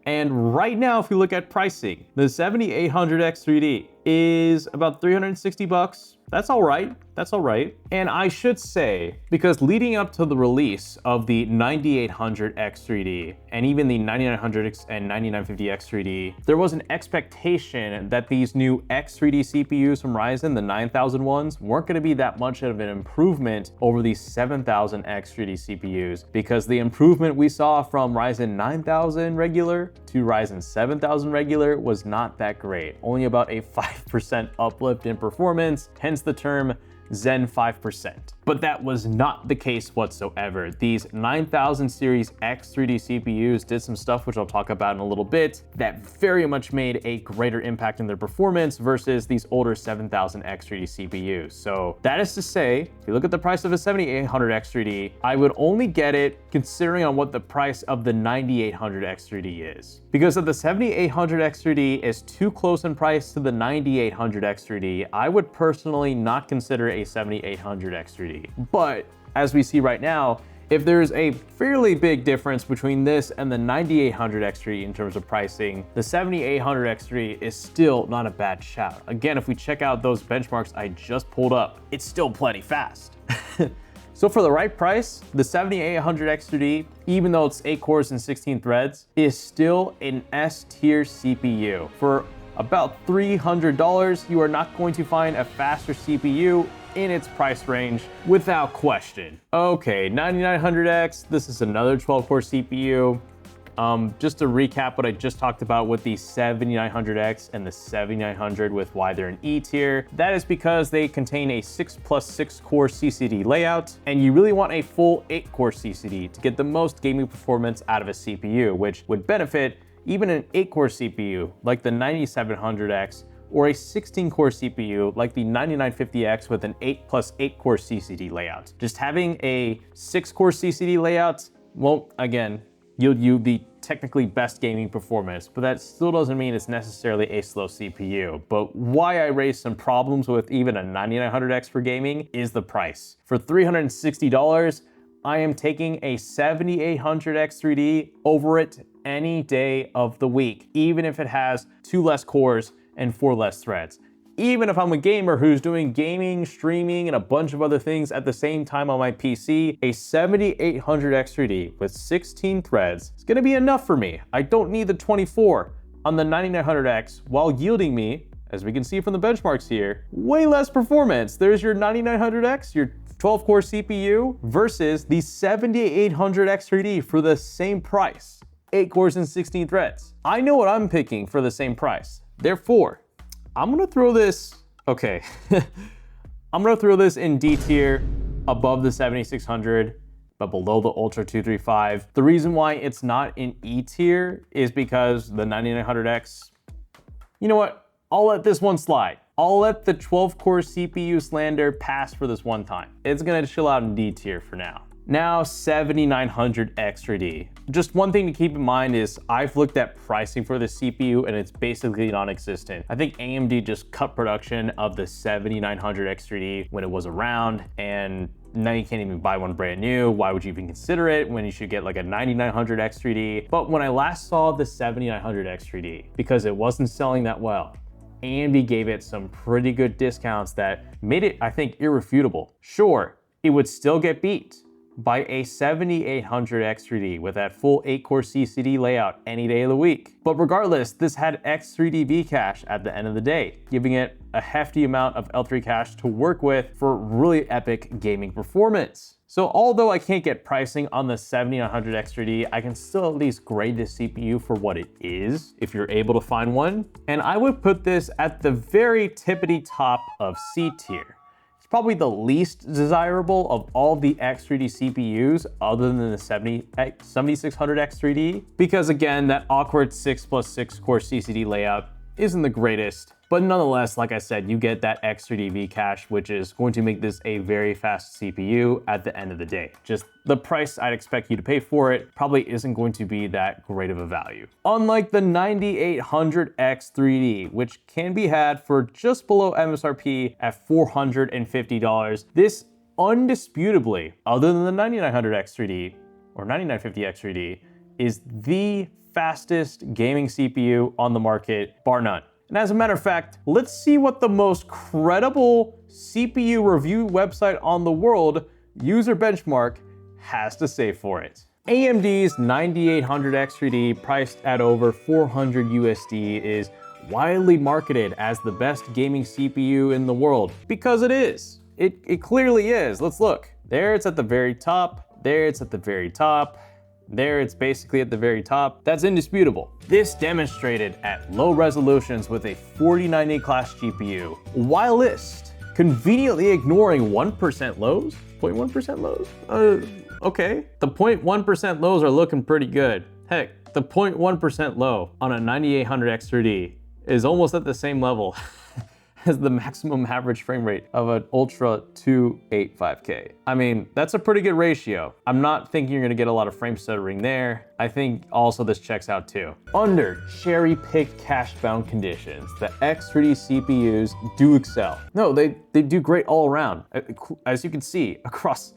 And right now, if you look at pricing, the 7800X3D is about 360 bucks. That's all right. That's all right. And I should say, because leading up to the release of the 9800X3D and even the 9900X and 9950X3D, there was an expectation that these new X3D CPUs from Ryzen, the 9000 ones, weren't going to be that much of an improvement over the 7000 X3D CPUs, because the improvement we saw from Ryzen 9000 regular to Ryzen 7000 regular was not that great. Only about a 5% uplift in performance, hence the term Zen 5%. But that was not the case whatsoever. These 9000 series X3D CPUs did some stuff, which I'll talk about in a little bit, that very much made a greater impact in their performance versus these older 7000 X3D CPUs. So that is to say, if you look at the price of a 7800 X3D, I would only get it considering on what the price of the 9800 X3D is. Because if the 7800 X3D is too close in price to the 9800 X3D, I would personally not consider a 7800 X3D. But as we see right now, if there's a fairly big difference between this and the 9800 X3D in terms of pricing, the 7800 X3D is still not a bad shout. Again, if we check out those benchmarks I just pulled up, it's still plenty fast. So for the right price, the 7800 X3D, even though it's 8 cores and 16 threads, is still an S tier CPU. For about $300, you are not going to find a faster CPU in its price range without question. Okay, 9900X, this is another 12-core CPU. Just to recap what I just talked about with the 7900X and the 7900 with why they're an E tier, that is because they contain a 6+6 core CCD layout, and you really want a full 8-core CCD to get the most gaming performance out of a CPU, which would benefit even an 8-core CPU like the 9700X or a 16-core CPU like the 9950X with an 8+8 core CCD layout. Just having a 6-core CCD layout won't, again, yield you the technically best gaming performance, but that still doesn't mean it's necessarily a slow CPU. But why I raised some problems with even a 9900X for gaming is the price. For $360, I am taking a 7800X 3D over it any day of the week, even if it has 2 less cores and 4 less threads. Even if I'm a gamer who's doing gaming, streaming, and a bunch of other things at the same time on my PC, a 7800X 3D with 16 threads is gonna be enough for me. I don't need the 24 on the 9900X while yielding me, as we can see from the benchmarks here, way less performance. There's your 9900X, your 12-core CPU versus the 7800X 3D for the same price, 8 cores and 16 threads. I know what I'm picking for the same price. Therefore, I'm gonna throw this, okay, I'm gonna throw this in D tier above the 7600, but below the Ultra 235. The reason why it's not in E tier is because the 9900X, you know what? I'll let this one slide. I'll let the 12-core CPU slander pass for this one time. It's gonna chill out in D tier for now. Now 7900X 3D. Just one thing to keep in mind is I've looked at pricing for the CPU and it's basically non-existent. I think AMD just cut production of the 7900X 3D when it was around, and now you can't even buy one brand new. Why would you even consider it when you should get like a 9900X 3D? But when I last saw the 7900X 3D, because it wasn't selling that well, AMD gave it some pretty good discounts that made it, I think, irrefutable. Sure, it would still get beat by a 7800X 3D with that full 8-core CCD layout any day of the week. But regardless, this had X3D V-cache at the end of the day, giving it a hefty amount of L3 cache to work with for really epic gaming performance. So although I can't get pricing on the 7900X 3D, I can still at least grade the CPU for what it is, if you're able to find one. And I would put this at the very tippity top of C tier. Probably the least desirable of all the X3D CPUs other than the 7600X 3D, because again, that awkward 6+6 core CCD layout isn't the greatest, but nonetheless, like I said, you get that X3D V-cache, which is going to make this a very fast CPU at the end of the day. Just the price I'd expect you to pay for it probably isn't going to be that great of a value. Unlike the 9800X 3D, which can be had for just below MSRP at $450, this undisputably, other than the 9900X 3D or 9950X 3D, is the fastest gaming CPU on the market, bar none. And as a matter of fact, let's see what the most credible CPU review website on the world, User Benchmark, has to say for it. AMD's 9800X 3D, priced at over 400 USD, is widely marketed as the best gaming CPU in the world, because it is. It clearly is. Let's look. There it's at the very top, there it's at the very top, there it's basically at the very top. That's indisputable. This demonstrated at low resolutions with a 4090 class GPU, whilst conveniently ignoring 1% lows, 0.1% lows? Okay. The 0.1% lows are looking pretty good. Heck, the 0.1% low on a 9800X 3D is almost at the same level as the maximum average frame rate of an Ultra 285K. I mean, that's a pretty good ratio. I'm not thinking you're gonna get a lot of frame stuttering there. I think also this checks out too. Under cherry-picked cache-bound conditions, the X3D CPUs do excel. No, they do great all around. As you can see, across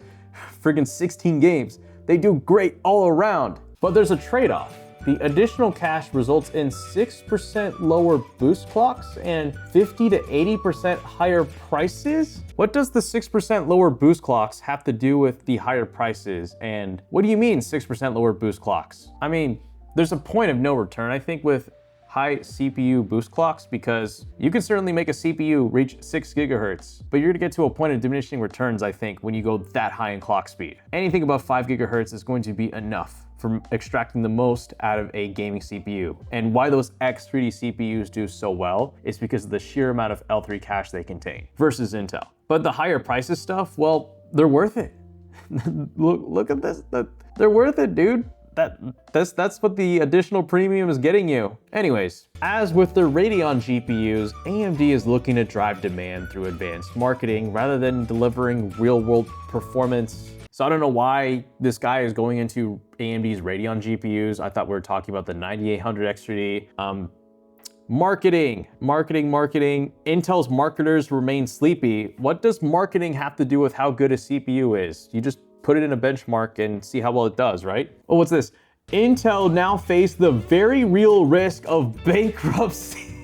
friggin' 16 games, they do great all around. But there's a trade-off. The additional cache results in 6% lower boost clocks and 50 to 80% higher prices? What does the 6% lower boost clocks have to do with the higher prices? And what do you mean 6% lower boost clocks? I mean, there's a point of no return, I think, with high CPU boost clocks, because you can certainly make a CPU reach 6 gigahertz, but you're gonna get to a point of diminishing returns, I think, when you go that high in clock speed. Anything above 5 gigahertz is going to be enough from extracting the most out of a gaming CPU. And why those X3D CPUs do so well is because of the sheer amount of L3 cache they contain versus Intel. But the higher prices stuff, well, they're worth it. Look at this. They're worth it, dude. That's what the additional premium is getting you. Anyways, as with their Radeon GPUs, AMD is looking to drive demand through advanced marketing rather than delivering real-world performance. So I don't know why this guy is going into AMD's Radeon GPUs. I thought we were talking about the 9800 X3D. Marketing. Intel's marketers remain sleepy. What does marketing have to do with how good a CPU is? You just put it in a benchmark and see how well it does, right? Oh, what's this? Intel now face the very real risk of bankruptcy.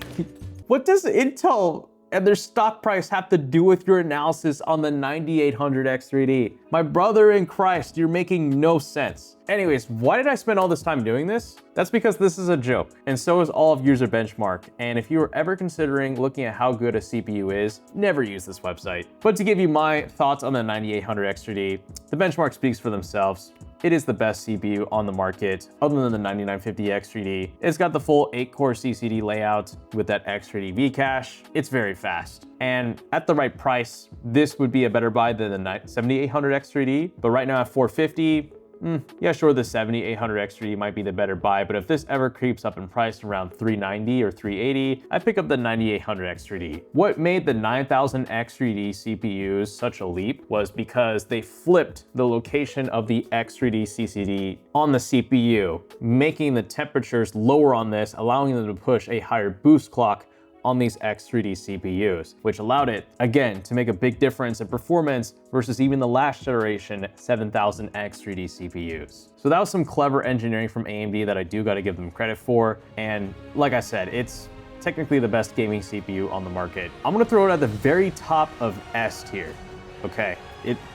What does Intel and their stock price have to do with your analysis on the 9800 X3D? My brother in Christ, you're making no sense. Anyways, why did I spend all this time doing this? That's because this is a joke, and so is all of User Benchmark. And if you were ever considering looking at how good a CPU is, never use this website. But to give you my thoughts on the 9800 X3D, the benchmark speaks for themselves. It is the best CPU on the market, other than the 9950 X3D. It's got the full 8-core CCD layout with that X3D V cache. It's very fast. And at the right price, this would be a better buy than the 7800 X3D. But right now at $450, yeah, sure, the 7800 X3D might be the better buy, but if this ever creeps up in price around $390 or $380, I'd pick up the 9800 X3D. What made the 9000 X3D CPUs such a leap was because they flipped the location of the X3D CCD on the CPU, making the temperatures lower on this, allowing them to push a higher boost clock on these X3D CPUs, which allowed it, again, to make a big difference in performance versus even the last generation 7000 X3D CPUs. So that was some clever engineering from AMD that I do gotta give them credit for. And like I said, it's technically the best gaming CPU on the market. I'm gonna throw it at the very top of S tier, okay?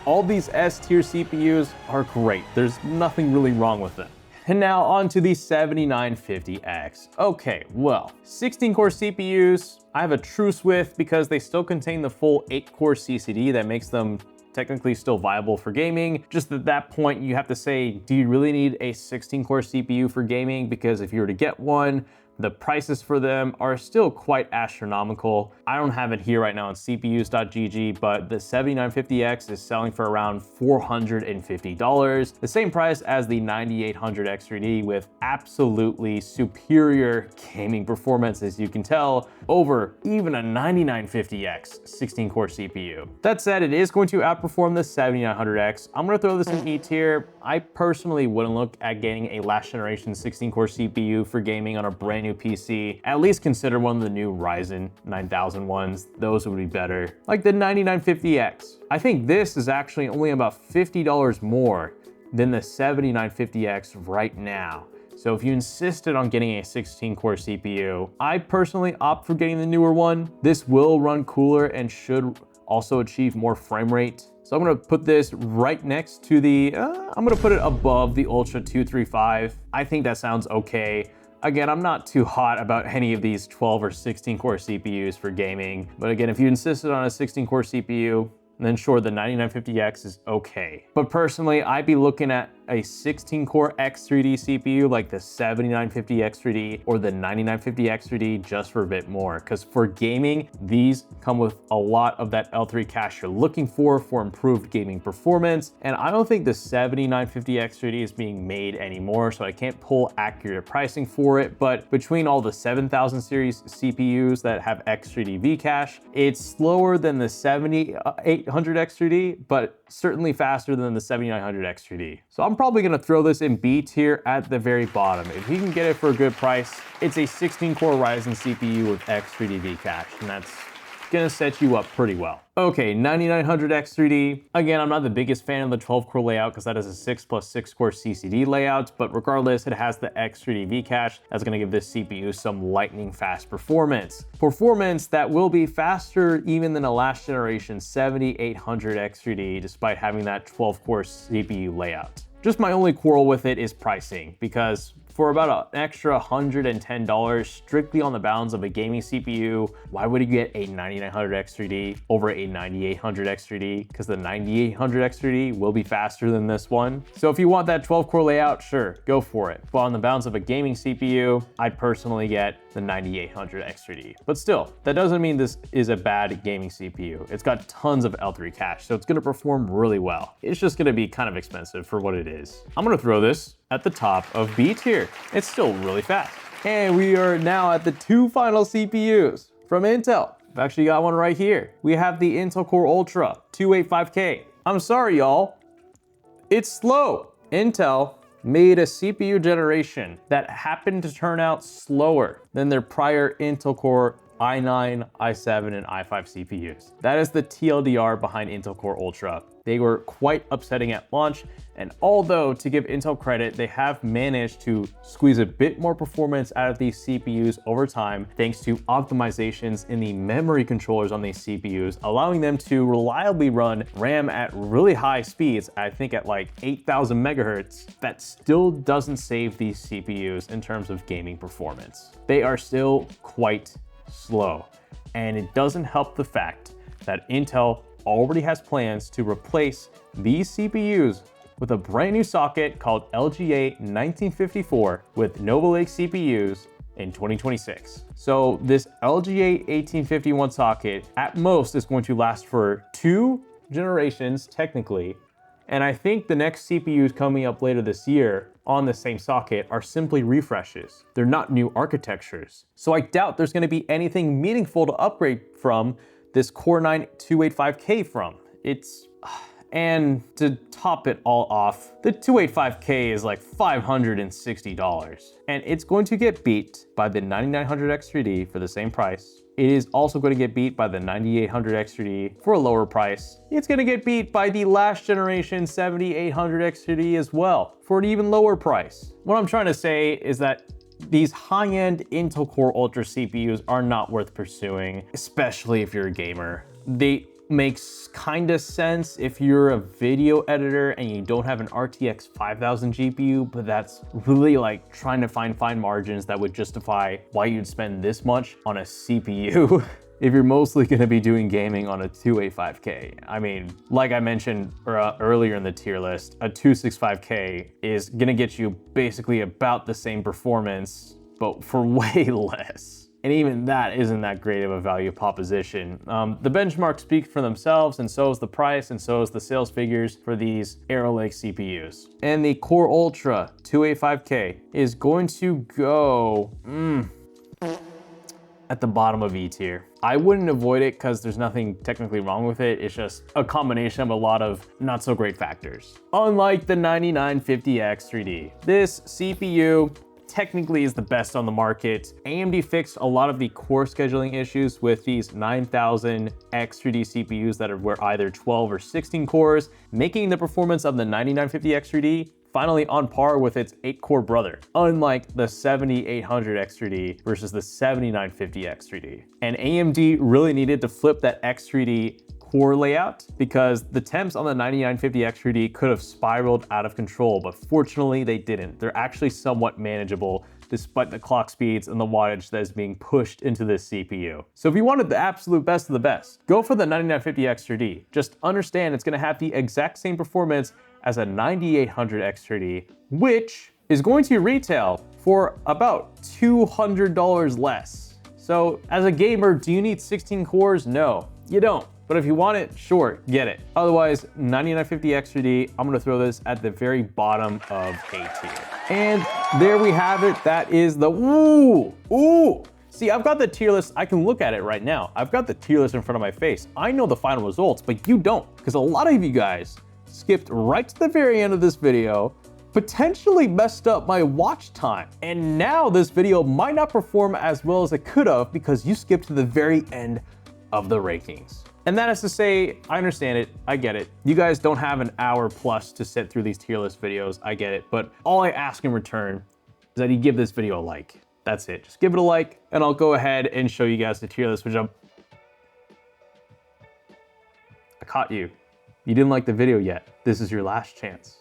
All these S tier CPUs are great. There's nothing really wrong with them. And now on to the 7950X. Okay, well, 16-core CPUs, I have a truce with because they still contain the full 8-core CCD that makes them technically still viable for gaming. Just at that point, you have to say, do you really need a 16-core CPU for gaming? Because if you were to get one, the prices for them are still quite astronomical. I don't have it here right now on CPUs.gg, but the 7950X is selling for around $450, the same price as the 9800 X3D, with absolutely superior gaming performance, as you can tell, over even a 9950X 16-core CPU. That said, it is going to outperform the 7900X. I'm gonna throw this in E tier. I personally wouldn't look at getting a last generation 16-core CPU for gaming on a brand new PC. At least consider one of the new Ryzen 9000 ones. Those would be better. Like the 9950X. I think this is actually only about $50 more than the 7950X right now. So if you insisted on getting a 16-core CPU, I personally opt for getting the newer one. This will run cooler and should also achieve more frame rate. So I'm gonna put this right next to the, I'm gonna put it above the Ultra 235. I think that sounds okay. Again, I'm not too hot about any of these 12 or 16-core CPUs for gaming. But again, if you insisted on a 16-core CPU, then sure, the 9950X is okay. But personally, I'd be looking at a 16-core X3D CPU like the 7950 X3D or the 9950 X3D just for a bit more. Because for gaming, these come with a lot of that L3 cache you're looking for improved gaming performance. And I don't think the 7950 X3D is being made anymore, so I can't pull accurate pricing for it. But between all the 7000 series CPUs that have X3D V cache, it's slower than the 7800 X3D, but certainly faster than the 7900 X3D. So I'm probably gonna throw this in B tier at the very bottom. If you can get it for a good price, it's a 16-core Ryzen CPU with X3D V cache, and that's gonna set you up pretty well. Okay, 9900 X3D. Again, I'm not the biggest fan of the 12-core layout because that is a 6+6 core CCD layout, but regardless, it has the X3D V cache. That's gonna give this CPU some lightning fast performance. Performance that will be faster even than a last generation 7800 X3D, despite having that 12-core CPU layout. Just my only quarrel with it is pricing, because For about an extra $110 strictly on the bounds of a gaming CPU, why would you get a 9900 X3D over a 9800 X3D? Because the 9800 X3D will be faster than this one. So if you want that 12-core layout, sure, go for it. But on the bounds of a gaming CPU, I'd personally get the 9800 X3D. But still, that doesn't mean this is a bad gaming CPU. It's got tons of L3 cache, so it's gonna perform really well. It's just gonna be kind of expensive for what it is. I'm gonna throw this at the top of B tier. It's still really fast. And we are now at the two final CPUs from Intel. I've actually got one right here. We have the Intel Core Ultra 285K. I'm sorry, y'all. It's slow. Intel made a CPU generation that happened to turn out slower than their prior Intel Core i9, i7, and i5 CPUs. That is the TLDR behind Intel Core Ultra. They were quite upsetting at launch, and although, to give Intel credit, they have managed to squeeze a bit more performance out of these CPUs over time, thanks to optimizations in the memory controllers on these CPUs, allowing them to reliably run RAM at really high speeds, I think at like 8,000 megahertz, that still doesn't save these CPUs in terms of gaming performance. They are still quite slow, and it doesn't help the fact that Intel already has plans to replace these CPUs with a brand new socket called LGA 1954 with Nova Lake CPUs in 2026. So this LGA 1851 socket at most is going to last for 2 generations technically, and I think the next CPUs coming up later this year on the same socket are simply refreshes. They're not new architectures. So I doubt there's gonna be anything meaningful to upgrade from this Core 9 285K from. And to top it all off, the 285K is like $560. And it's going to get beat by the 9900 X3D for the same price. It is also going to get beat by the 9800 X3D for a lower price. It's going to get beat by the last generation 7800 X3D as well for an even lower price. What I'm trying to say is that these high-end Intel Core Ultra CPUs are not worth pursuing, especially if you're a gamer. They makes kind of sense if you're a video editor and you don't have an RTX 5000 GPU, but that's really like trying to find fine margins that would justify why you'd spend this much on a CPU. If you're mostly gonna be doing gaming on a 285K. I mean, like I mentioned earlier in the tier list, a 265K is gonna get you basically about the same performance, but for way less. And even that isn't that great of a value proposition. The benchmarks speak for themselves, and so is the price, and so is the sales figures for these Arrow Lake CPUs. And the Core Ultra 285K is going to go, at the bottom of E tier. I wouldn't avoid it because there's nothing technically wrong with it. It's just a combination of a lot of not so great factors. Unlike the 9950X 3D, this CPU technically is the best on the market. AMD fixed a lot of the core scheduling issues with these 9000X 3D CPUs that were either 12 or 16 cores, making the performance of the 9950X 3D finally on par with its 8-core brother, unlike the 7800X 3D versus the 7950X 3D. And AMD really needed to flip that X3D core layout because the temps on the 9950X 3D could have spiraled out of control, but fortunately they didn't. They're actually somewhat manageable despite the clock speeds and the wattage that is being pushed into this CPU. So if you wanted the absolute best of the best, go for the 9950X 3D. Just understand it's gonna have the exact same performance as a 9800X 3D, which is going to retail for about $200 less. So as a gamer, do you need 16 cores? No, you don't. But if you want it, sure, get it. Otherwise, 9950X 3D, I'm gonna throw this at the very bottom of A tier. And there we have it. That is the, ooh. See, I've got the tier list. I can look at it right now. I've got the tier list in front of my face. I know the final results, but you don't, because a lot of you guys skipped right to the very end of this video, potentially messed up my watch time. And now this video might not perform as well as it could have because you skipped to the very end of the rankings. And that is to say, I understand it, I get it. You guys don't have an hour plus to sit through these tier list videos, I get it. But all I ask in return is that you give this video a like. That's it, just give it a like and I'll go ahead and show you guys the tier list, which I caught you. You didn't like the video yet. This is your last chance.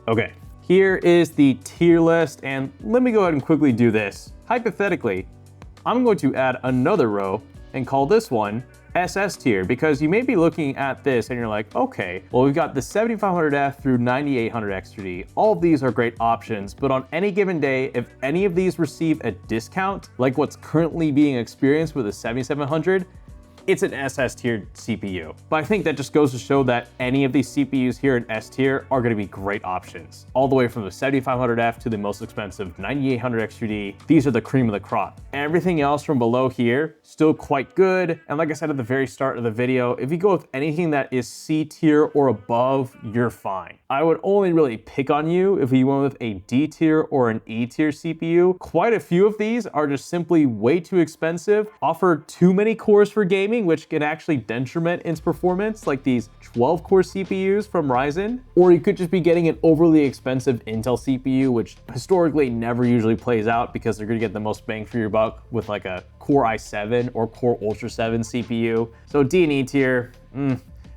Okay, here is the tier list, and let me go ahead and quickly do this. Hypothetically, I'm going to add another row and call this one SS tier, because you may be looking at this and you're like, okay, well, we've got the 7500F through 9800 XTD. All of these are great options, but on any given day, if any of these receive a discount, like what's currently being experienced with the 7700, it's an SS tier CPU. But I think that just goes to show that any of these CPUs here in S tier are gonna be great options. All the way from the 7500F to the most expensive 9800 XTD, these are the cream of the crop. Everything else from below here, still quite good. And like I said at the very start of the video, if you go with anything that is C tier or above, you're fine. I would only really pick on you if you went with a D tier or an E tier CPU. Quite a few of these are just simply way too expensive, offer too many cores for gaming, which can actually detriment its performance, like these 12-core CPUs from Ryzen. Or you could just be getting an overly expensive Intel CPU, which historically never usually plays out because they're gonna get the most bang for your buck with like a Core i7 or Core Ultra 7 CPU. So D and E tier,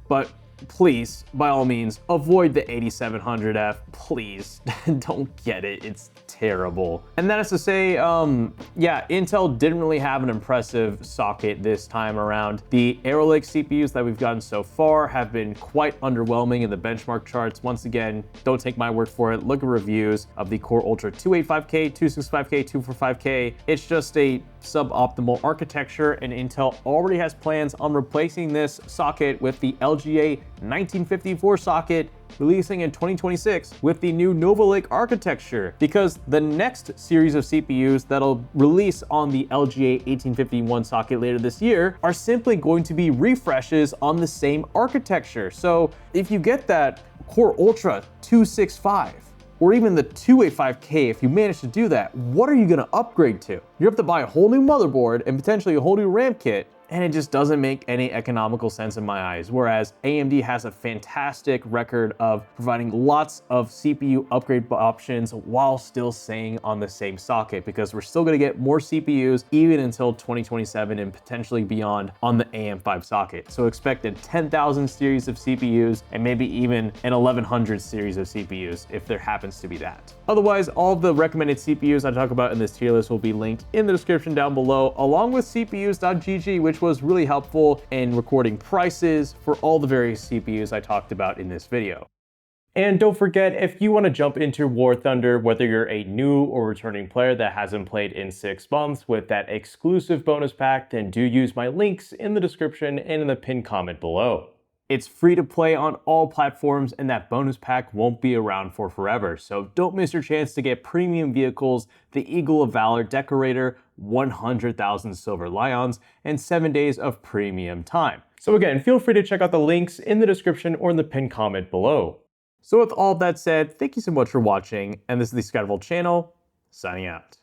but please, by all means, avoid the 8700F, please. Don't get it, it's terrible. And that is to say, yeah, Intel didn't really have an impressive socket this time around. The Arrow Lake CPUs that we've gotten so far have been quite underwhelming in the benchmark charts. Once again, don't take my word for it, look at reviews of the Core Ultra 285K, 265K, 245K. It's just a suboptimal architecture, and Intel already has plans on replacing this socket with the LGA 1954 socket releasing in 2026 with the new Nova Lake architecture, because the next series of CPUs that'll release on the LGA 1851 socket later this year are simply going to be refreshes on the same architecture. So if you get that Core Ultra 265, or even the 285K, if you manage to do that, what are you gonna upgrade to? You have to buy a whole new motherboard and potentially a whole new RAM kit, and it just doesn't make any economical sense in my eyes. Whereas AMD has a fantastic record of providing lots of CPU upgrade options while still staying on the same socket, because we're still gonna get more CPUs even until 2027 and potentially beyond on the AM5 socket. So expect a 10,000 series of CPUs and maybe even an 1100 series of CPUs if there happens to be that. Otherwise, all of the recommended CPUs I talk about in this tier list will be linked in the description down below, along with CPUs.gg, which was really helpful in recording prices for all the various CPUs I talked about in this video. And don't forget, if you want to jump into War Thunder, whether you're a new or returning player that hasn't played in 6 months with that exclusive bonus pack, then do use my links in the description and in the pinned comment below. It's free to play on all platforms, and that bonus pack won't be around for forever. So don't miss your chance to get premium vehicles, the Eagle of Valor Decorator, 100,000 Silver Lions, and 7 days of premium time. So again, feel free to check out the links in the description or in the pinned comment below. So with all that said, thank you so much for watching, and this is the Skydival channel, signing out.